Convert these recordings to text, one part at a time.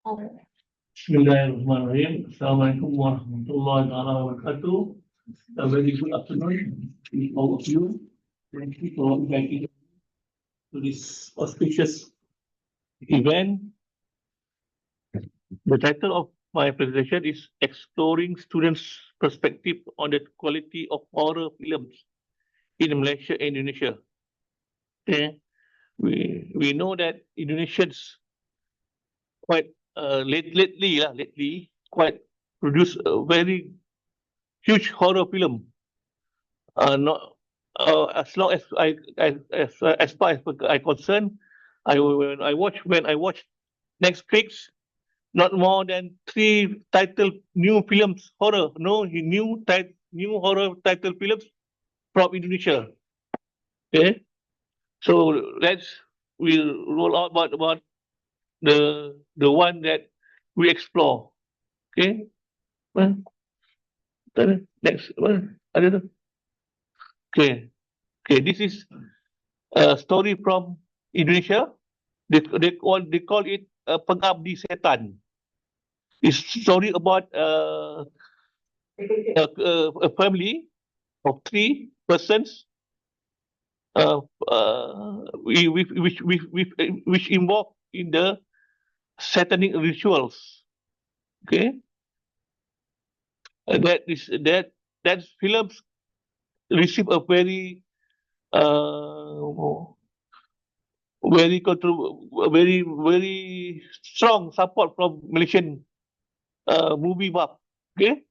Bismillahirrahmanirrahim. Assalamualaikum warahmatullahi wabarakatuh. A very good afternoon to all of you. Thank you for inviting me to this auspicious event. The title of my presentation is Exploring Students' Perspective on the Quality of Horror Films in Malaysia and Indonesia. Okay. We know that Indonesians quite lately quite produce a very huge horror film. Not as long as as far as I concerned, when I watch Netflix, not more than 3 title new films horror, no new horror title films from Indonesia. Okay, so we roll out about the one that we explore. Okay, well, next one. I don't know. Okay, this is a story from Indonesia. They call it Pengabdi Setan. It's story about a family of 3 persons, which involved in the satanic rituals. Okay, that films receive a very very strong support from Malaysian movie buff. Okay,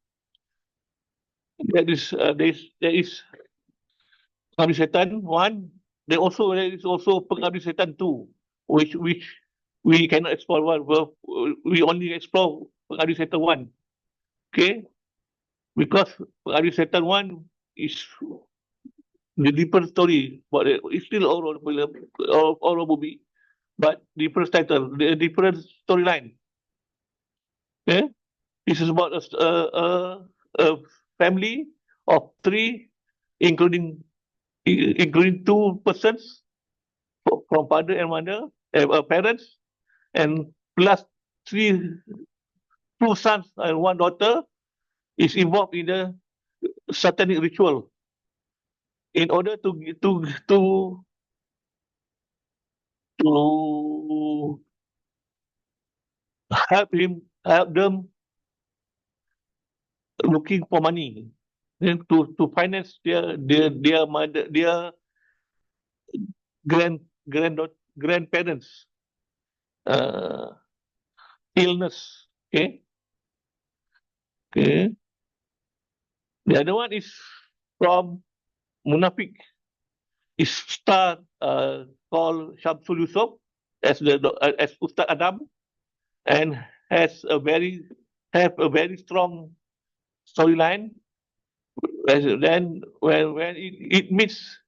there is Pengabdi Setan 1. There is also Pengabdi Setan 2, which we cannot explore one. We only explore Pengabdi Setan 1. Okay, because Pengabdi Setan 1 is the deeper story, but it's still horror movie, but different title, the different storyline. Okay, this is about a family of 3, including 2 persons from father and mother, parents, and plus 2 sons and 1 daughter is involved in the satanic ritual. In order to help them looking for money, then to finance their mother, their grandparents illness. Okay, the other one is from Munafik. Is star called Shamsul Yusuf as Ustaz Adam, and have a very strong storyline. Then when it meets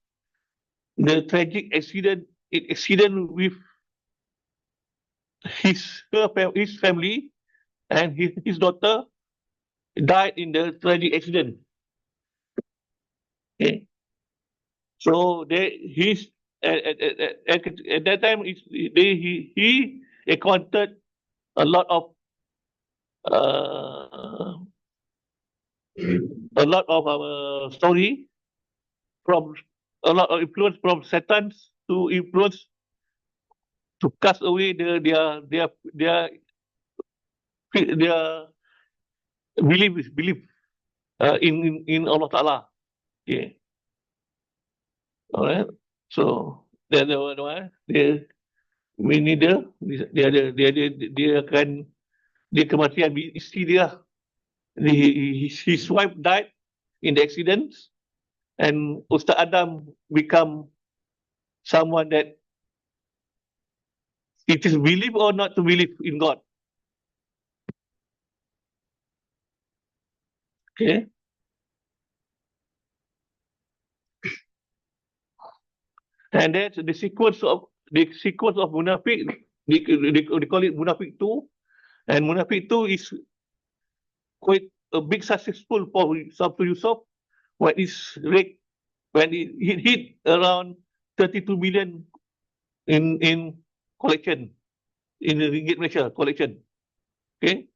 the tragic accident with his family, and his daughter died in the tragic accident. Okay. So at that time he encountered a lot of story from a lot of influence from Satan to influence to cast away their belief in Allah Taala. Okay. Alright. So then the one we need dia kematian isteri dia. His wife died in the accident, and Ustaz Adam become someone that it is believe or not to believe in God. Okay. And that's the sequence of Munafik. They call it Munafik 2, and Munafik 2 is quite a big successful for Shamsul Yusuf when it hit around 32 million in collection in the Ringgit Malaysia collection. Okay,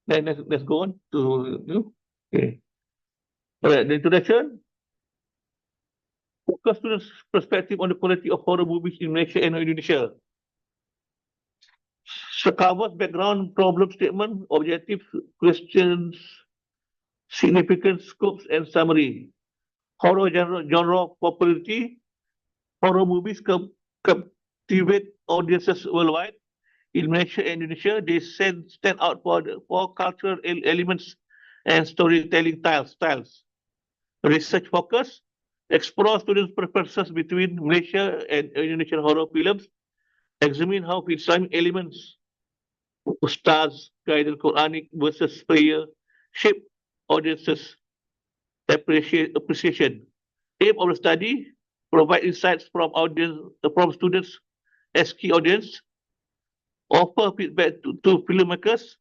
then let's go on to you. Okay. All right, the introduction. Focus students' perspective on the quality of horror movies in Malaysia and Indonesia. So covers background, problem statement, objectives, questions, significance, scopes, and summary. Horror genre popularity. Horror movies captivate audiences worldwide. In Malaysia and Indonesia, they stand out for cultural elements and storytelling styles. Research focus explore students' preferences between Malaysia and Indonesian horror films. Examine how Islamic elements, stars, guided Quranic versus prayer, shape audiences' appreciation. Aim of the study: provide insights from students as key audience, offer feedback to filmmakers,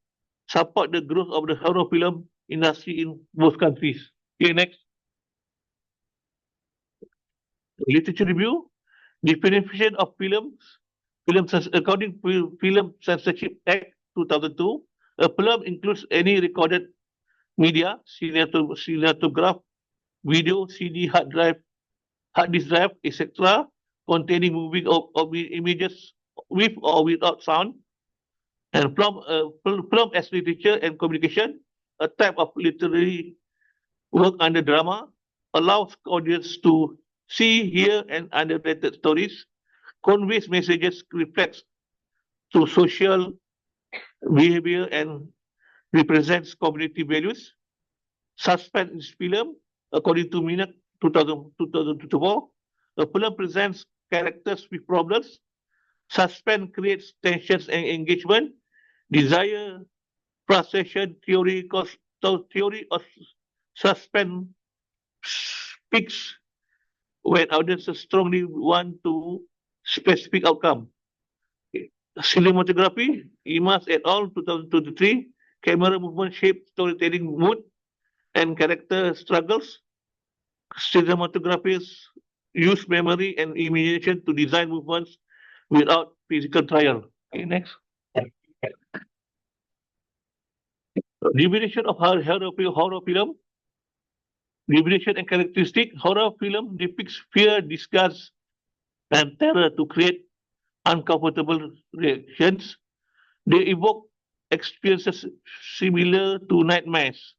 support the growth of the horror film industry in both countries. Okay, next. Literature review. Definition of according to Film Censorship Act 2002, a film includes any recorded media, cinematograph, video, CD, hard disk drive, etc., containing moving of images with or without sound, and film as literature and communication, a type of literary work under drama, allows audience to see, hear, and understand stories, conveys messages, reflects to social behavior, and represents community values. Suspense film, according to Minak 2024, a film presents characters with problems. Suspense creates tensions and engagement. Desire, frustration, theory of suspense speaks when audiences strongly want to specific outcome. Cinematography, Imas et al. 2023, camera movement shape storytelling mood and character struggles. Cinematographers use memory and imagination to design movements without physical trial. Okay, next. Definition of horror film. Definition and characteristic. Horror film depicts fear, disgust, and terror to create uncomfortable reactions. They evoke experiences similar to nightmares.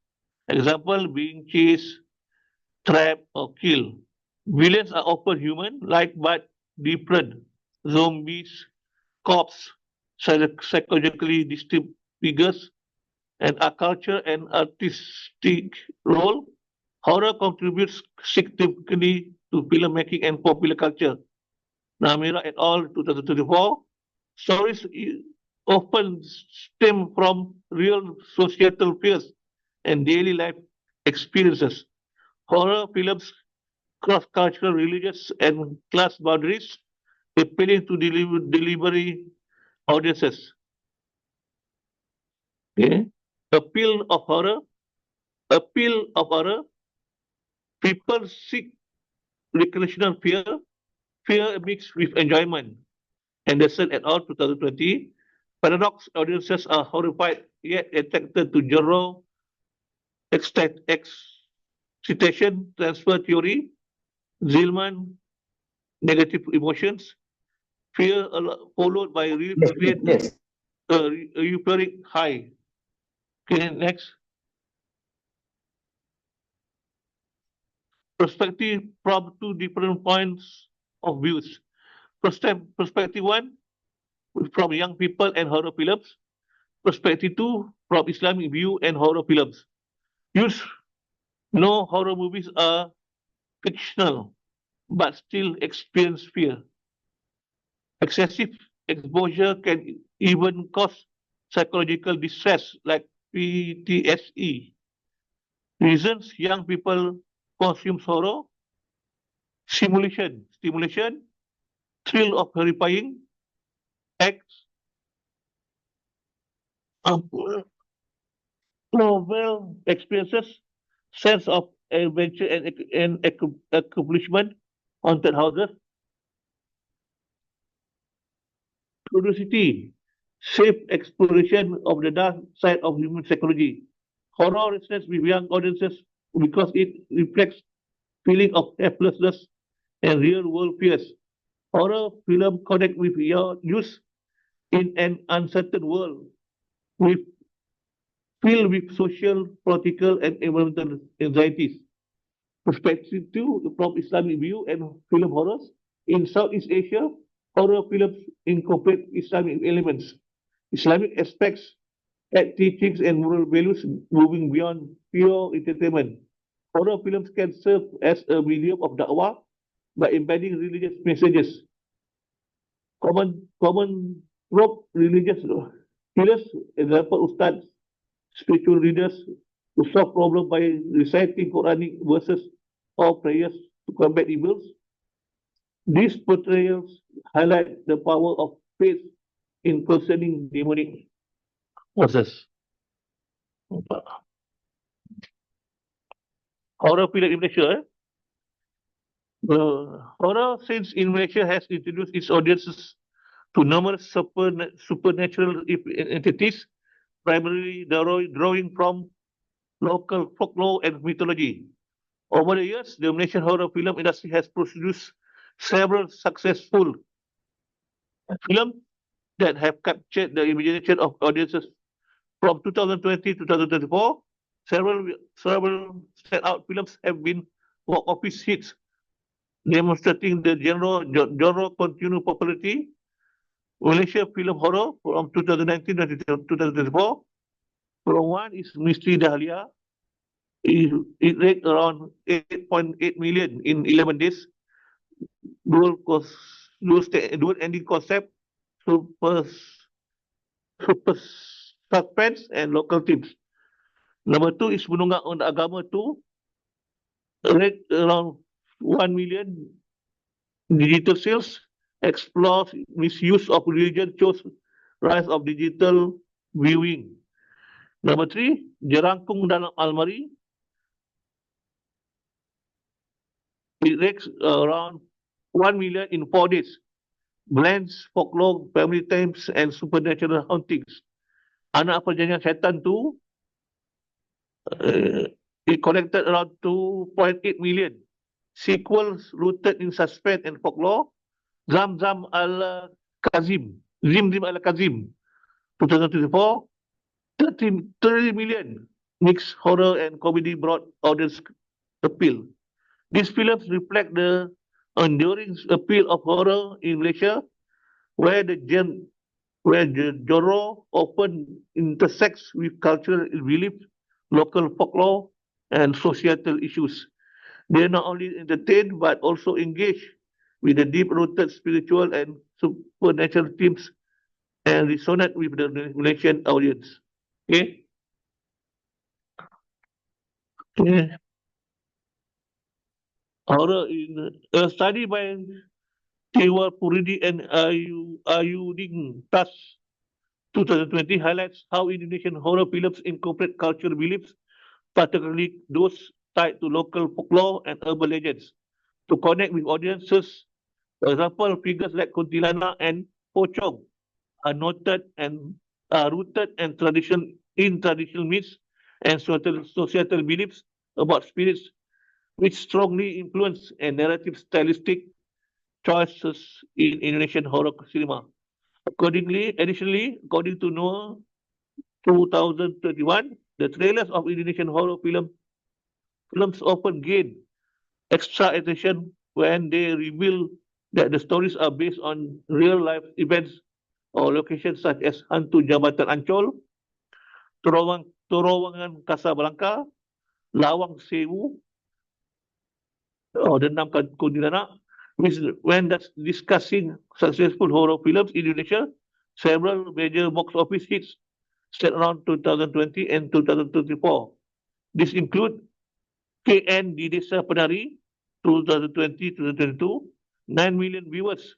Example, being chased, trapped, or killed. Villains are often human-like but different. Zombies, cops, psychologically distinct figures, and a culture and artistic role. Horror contributes significantly to filmmaking and popular culture. Namira et al. 2024. Stories often stem from real societal fears and daily life experiences. Horror films cross cultural, religious, and class boundaries, appealing to delivery audiences. Okay. Appeal of horror. Appeal of horror. People seek recreational fear mixed with enjoyment. Anderson et al. 2020. Paradox audiences are horrified yet attracted to genre excitation transfer theory. Zillman, negative emotions. Fear followed by Yes. euphoric high. Okay, next. Perspective from two different points of views. Perspective one, from young people and horror films. Perspective two, from Islamic view and horror films. Youth know horror movies are fictional, but still experience fear. Excessive exposure can even cause psychological distress like PTSD. Reasons young people consume horror: stimulation, thrill of horrifying acts, novel experiences, sense of adventure and accomplishment, haunted houses, curiosity. safe exploration of the dark side of human psychology. Horror resonates with young audiences because it reflects feeling of helplessness and real-world fears. Horror film connect with your youth in an uncertain world, with filled with social, political, and environmental anxieties. Perspective two from Islamic view and film horrors. In Southeast Asia, horror films incorporate Islamic elements, Islamic aspects, add teachings and moral values moving beyond pure entertainment. Horror films can serve as a medium of da'wah by embedding religious messages. Common rope religious healers, example ustads, spiritual readers to solve problems by reciting Quranic verses or prayers to combat evils. These portrayals highlight the power of faith in concerning demonic forces. Horror film in Malaysia. Horror since in Malaysia has introduced its audiences to numerous supernatural entities, primarily drawing from local folklore and mythology. Over the years, the Malaysian horror film industry has produced several successful films that have captured the imagination of audiences. From 2020 to 2024, several standout films have been box office hits, demonstrating the genre continued popularity. Malaysia film horror from 2019 to 2024. From one is Mystery Dahlia. It ranked around 8.8 million in 11 days. Dual ending concept, super, super suspense, and local themes. Number two is Menunggak Agama 2, ranked around 1 million digital sales, explores misuse of religion, shows rise of digital viewing. Number three, Jerangkung Dalam Almari. It ranks around 1 million in 4 days. Blends folklore, family themes, and supernatural hauntings. Anak Perjanjian Syaitan 2, it collected around 2.8 million. Sequels rooted in suspense and folklore. Zam Al-Kazim, Zim Al-Kazim, 2024, 30 million. Mixed horror and comedy broad audience appeal. These films reflect the enduring appeal of horror in Malaysia, where the genre often intersects with cultural beliefs, local folklore, and societal issues. They not only entertain but also engage with the deep-rooted spiritual and supernatural themes and resonate with the Malaysian audience. Okay. Okay. Horror in a study by Tewa Puridi and Ayuding Tas 2020 highlights how Indonesian horror films incorporate cultural beliefs, particularly those tied to local folklore and urban legends, to connect with audiences. For example, figures like Kuntilanak and Pocong are noted and are rooted and traditional myths and societal beliefs about spirits, which strongly influence and narrative stylistic choices in Indonesian horror cinema. Additionally, according to Noah 2021, the trailers of Indonesian horror films often gain extra attention when they reveal that the stories are based on real life events or locations such as Hantu Jabatan Ancol, Terowongan Casablanca, Lawang Sewu, or the Nam Kuntilanak. When that's discussing successful horror films in Indonesia, several major box office hits set around 2020 and 2024. This include KN di Desa Penari 2020-2022, 9 million viewers,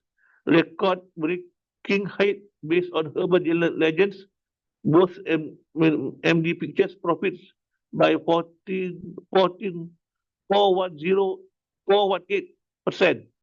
record-breaking height based on urban legends, both MD Pictures profits by 418%.